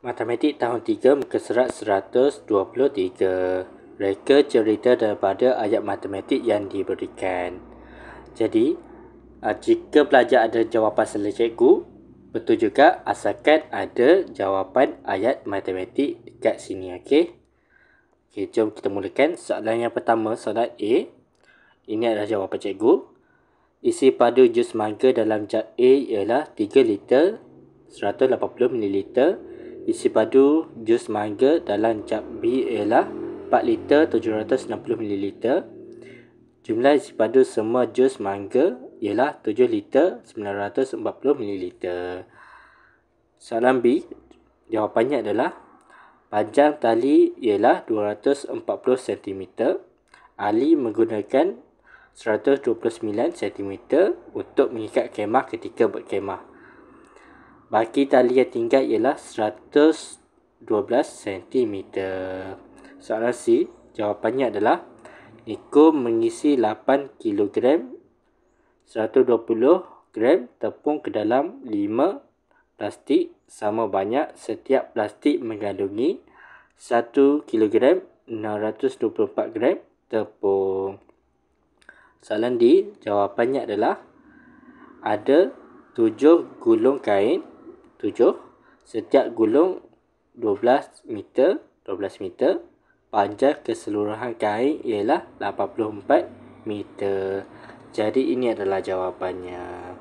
Matematik tahun 3 muka surat 123. Reka cerita daripada ayat matematik yang diberikan. Jadi, jika pelajar ada jawapan salah cikgu, betul juga asalkan ada jawapan ayat matematik dekat sini. Okey, jom kita mulakan. Soalan yang pertama, soalan A. Ini adalah jawapan cikgu. Isi padu jus mangga dalam jug A ialah 3 liter 180 ml. Isi padu jus mangga dalam jug B ialah 4 liter 760 ml. Jumlah isi padu semua jus mangga ialah 7 liter 940 ml. Soalan B, jawapannya adalah panjang tali ialah 240 cm. Ali menggunakan 129 cm untuk mengikat kemah ketika berkemah. Baki tali yang tinggal ialah 112 cm. Soalan C, jawapannya adalah Niko mengisi 8 kg 120 gram tepung ke dalam 5 plastik sama banyak. Setiap plastik mengandungi 1 kg 624 gram tepung. Soalan D, jawapannya adalah ada 7 gulung kain. 7. Setiap gulung 12 meter. Panjang keseluruhan kain ialah 84 meter. Jadi ini adalah jawapannya.